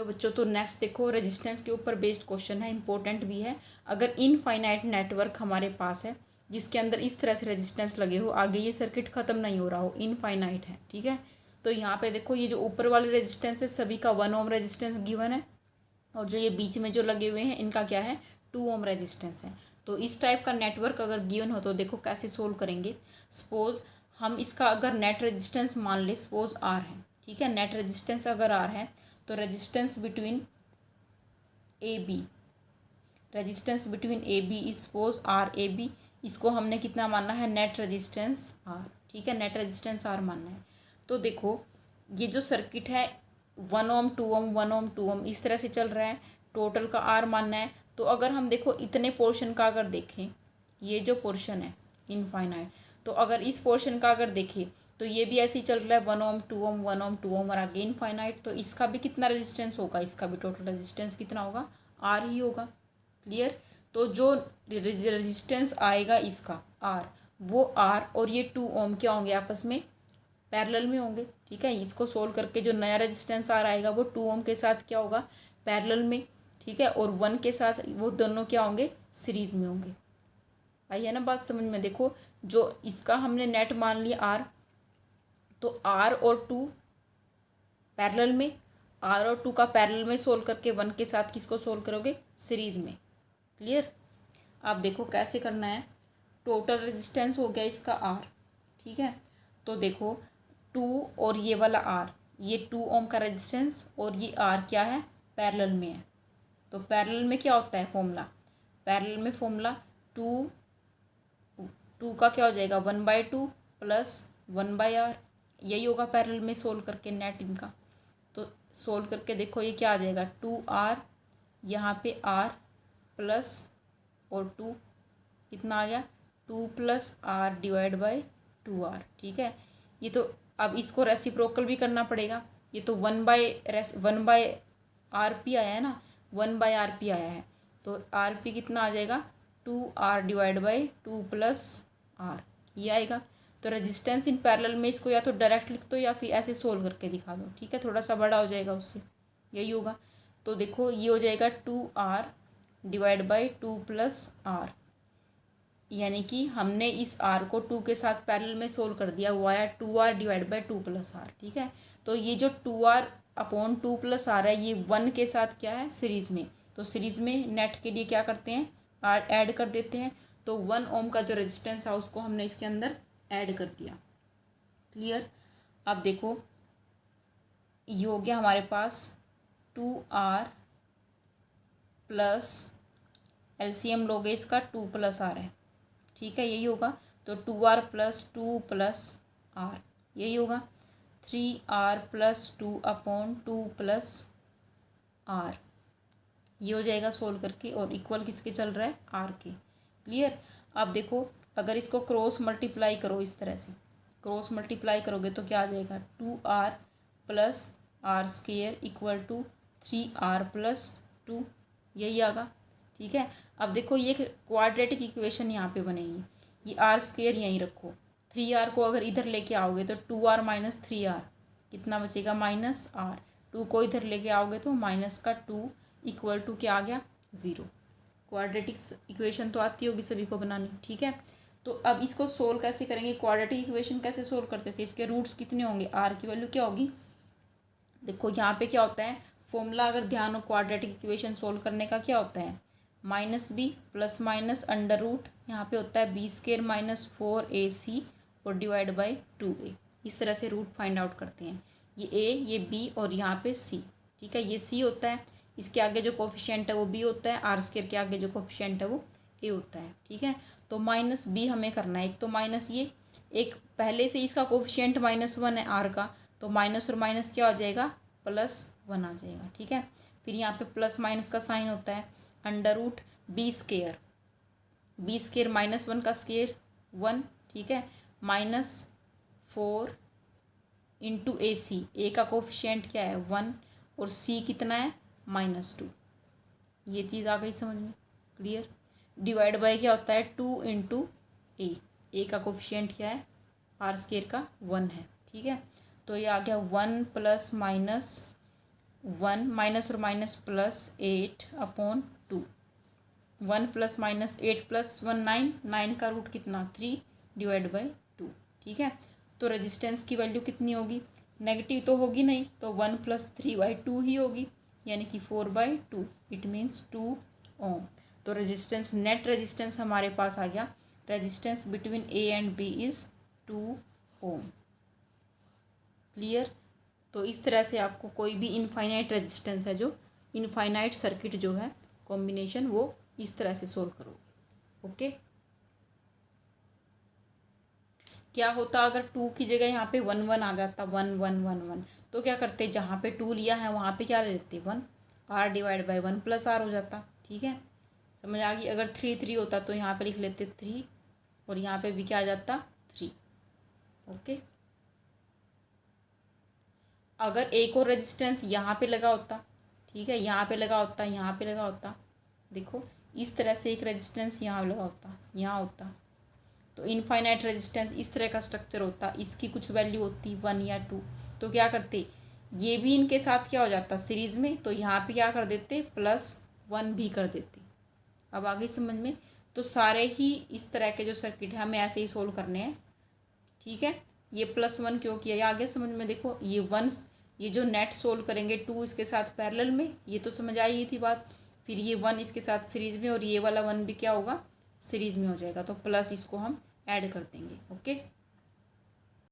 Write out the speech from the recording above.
Hello बच्चों, तो next देखो रेजिस्टेंस के ऊपर बेस्ड क्वेश्चन है, इंपॉर्टेंट भी है। अगर इनफाइनाइट नेटवर्क हमारे पास है जिसके अंदर इस तरह से रेजिस्टेंस लगे हो, आगे ये सर्किट ख़त्म नहीं हो रहा हो, इनफाइनाइट है, ठीक है। तो यहाँ पे देखो ये जो ऊपर वाले रेजिस्टेंस है सभी का 1 ओम रेजिस्टेंस गिवन है, और जो ये बीच में जो लगे हुए हैं इनका क्या है, 2 ओम रेजिस्टेंस है। तो इस टाइप का नेटवर्क अगर गिवन हो तो देखो कैसे सोल्व करेंगे। सपोज हम इसका अगर नेट रेजिस्टेंस मान ले, सपोज आर है, ठीक है। नेट रेजिस्टेंस अगर आर है तो resistance between A B is suppose R A B, इसको हमने कितना मानना है, नेट रेजिस्टेंस आर, ठीक है। नेट रेजिस्टेंस आर मानना है। तो देखो ये जो सर्किट है 1 ओम 2 ओम 1 ओम 2 ओम इस तरह से चल रहा है, टोटल का आर मानना है। तो अगर हम देखो इतने पोर्शन का अगर देखें, ये जो पोर्शन है इनफाइनाइट, तो अगर इस पोर्शन का अगर देखें तो ये भी ऐसे ही चल रहा है 1 ओम 2 ओम 1 ओम 2 ओम और आगे इनफाइनाइट। तो इसका भी कितना रेजिस्टेंस होगा, इसका भी टोटल रेजिस्टेंस कितना होगा, आर ही होगा। क्लियर। तो जो रेजिस्टेंस आएगा इसका आर, वो आर और ये 2 ओम क्या होंगे, आपस में पैरेलल में होंगे, ठीक है। इसको सोल्व करके जो नया रेजिस्टेंस आर आएगा वो 2 ओम के साथ क्या होगा, पैरेलल में, ठीक है। और 1 के साथ वो दोनों क्या होंगे, सीरीज में होंगे। आई है ना बात समझ में। देखो जो इसका हमने नेट मान लिया आर, तो आर और 2 पैरेलल में, आर और 2 का पैरेलल में सोल्व करके 1 के साथ किसको सोल्व करोगे, सीरीज में। क्लियर। आप देखो कैसे करना है। टोटल रेजिस्टेंस हो गया इसका आर, ठीक है। तो देखो 2 और ये वाला आर, ये 2 ओम का रेजिस्टेंस और ये आर क्या है, पैरेलल में है। तो पैरेलल में क्या होता है फॉर्मूला, पैरेलल में फॉर्मूला 2 का क्या हो जाएगा 1/2 प्लस 1/r, यही होगा पैरेलल में सोल्व करके नेट इनका। तो सोल्व करके देखो ये क्या आ जाएगा 2r, यहाँ पे r प्लस और 2 कितना आ गया 2 + r डिवाइड बाई 2r, ठीक है। ये तो अब इसको रेसिप्रोकल भी करना पड़ेगा। ये तो 1/r p आया है ना, 1/r p आया है, तो rp कितना आ जाएगा 2r डिवाइड बाई 2 + r, ये आएगा। तो रेजिस्टेंस इन पैरेलल में इसको या तो डायरेक्ट लिख दो या फिर ऐसे सोल्व करके दिखा दो, ठीक है। थोड़ा सा बड़ा हो जाएगा उससे, यही होगा। तो देखो ये हो जाएगा 2r डिवाइड बाई 2 + r, यानी कि हमने इस r को 2 के साथ पैरेलल में सोल्व कर दिया, वो आया 2r डिवाइड बाई 2 + r, ठीक है। तो ये जो 2r अपॉन 2 + r है ये 1 के साथ क्या है, सीरीज में। तो सीरीज में नेट के लिए क्या करते हैं, r ऐड कर देते हैं। तो 1 ओम का जो रेजिस्टेंस है उसको हमने इसके अंदर ऐड कर दिया। क्लियर। अब देखो ये हो गया हमारे पास 2r प्लस एलसीएम लोगे इसका 2 + r है, ठीक है, यही होगा। तो 2r + 2 + r, यही होगा। 3r + 2 अपॉन 2 + r, ये हो जाएगा सोल्व करके, और इक्वल किसके चल रहा है, r के। क्लियर। अब देखो अगर इसको क्रॉस मल्टीप्लाई करो, इस तरह से क्रॉस मल्टीप्लाई करोगे तो क्या आ जाएगा 2r + r² = 3r + 2, यही आएगा, ठीक है। अब देखो ये क्वाड्रेटिक इक्वेशन यहाँ पे बनेगी, ये r² यहीं रखो, 3r को अगर इधर लेके आओगे तो 2r - 3r कितना बचेगा, -r। 2 को इधर लेके आओगे तो -2 = क्या आ गया, 0। क्वाड्रेटिक इक्वेशन तो आती होगी सभी को बनानी, ठीक है। तो अब इसको सोल्व कैसे करेंगे, क्वाड्रेटिक इक्वेशन कैसे सोल्व करते थे, इसके रूट्स कितने होंगे, r की वैल्यू क्या होगी। देखो यहाँ पे क्या होता है फॉर्मूला, अगर ध्यान हो क्वाड्रेटिक इक्वेशन सोल्व करने का क्या होता है, -b ± अंडर रूट, यहाँ पे होता है b² - 4ac और डिवाइड बाई 2a। इस तरह से रूट फाइंड आउट करते हैं, ये a ये b और यहाँ पे c, ठीक है। ये c होता है, इसके आगे जो कोफिशिएंट है वो b होता है, r² के आगे जो कोफिशिएंट है वो a होता है, ठीक है। तो -b हमें करना है, एक तो माइनस ये, एक पहले से इसका कोफिशिएंट -1 है r का, तो माइनस और माइनस क्या हो जाएगा, +1 आ जाएगा, ठीक है। फिर यहाँ पे प्लस माइनस का साइन होता है, अंडर रूट b² -1 का स्केयर 1, ठीक है, -4 × ac, a का कोफिशिएंट क्या है 1 और c कितना है -2, ये चीज़ आ गई समझ में। क्लियर। डिवाइड बाय क्या होता है 2 × a का कोफिशिएंट क्या है, r² का 1 है, ठीक है। तो ये आ गया 1 ± 1 माइनस और minus plus 8/2, 1 plus minus 8 plus 1 9, 9 का रूट कितना 3/2, ठीक है। तो रेजिस्टेंस की वैल्यू कितनी होगी, नेगेटिव तो होगी नहीं, तो 1 + 3/2 ही होगी, यानी कि 4/2, इट मीन्स 2 ओम। तो रेजिस्टेंस, नेट रेजिस्टेंस हमारे पास आ गया, resistance between A and B is 2 ohm. Clear. तो इस तरह से आपको कोई भी इनफाइनाइट रेजिस्टेंस है, जो इनफाइनाइट सर्किट जो है कॉम्बिनेशन, वो इस तरह से सोल्व करोगे। ओके। क्या होता अगर 2 की जगह यहाँ पे 1 1 आ जाता, 1 1 1 1, तो क्या करते, जहाँ पे 2 लिया है वहाँ पे क्या ले लेते 1, R/1 + R हो जाता, ठीक है। समझ आ गई। अगर 3 3 होता तो यहाँ पे लिख लेते 3, और यहाँ पे भी क्या आ जाता 3। ओके। अगर एक और रेजिस्टेंस यहाँ पे लगा होता, ठीक है, यहाँ पे लगा होता, यहाँ पे लगा होता, देखो इस तरह से एक रेजिस्टेंस यहाँ लगा होता, यहाँ होता, तो इनफाइनाइट रेजिस्टेंस इस तरह का स्ट्रक्चर होता, इसकी कुछ वैल्यू होती 1 या 2, तो क्या करते, ये भी इनके साथ क्या हो जाता सीरीज में, तो यहाँ पे क्या कर देते +1 भी कर देते। अब आगे समझ में। तो सारे ही इस तरह के जो सर्किट है हमें ऐसे ही सोल्व करने हैं, ठीक है। ये +1 क्यों किया, ये आगे समझ में। देखो ये 1, ये जो नेट सोल्व करेंगे 2 इसके साथ पैरेलल में, ये तो समझ आई ही थी बात। फिर ये 1 इसके साथ सीरीज में, और ये वाला 1 भी क्या होगा सीरीज में हो जाएगा, तो प्लस इसको हम ऐड कर देंगे। ओके।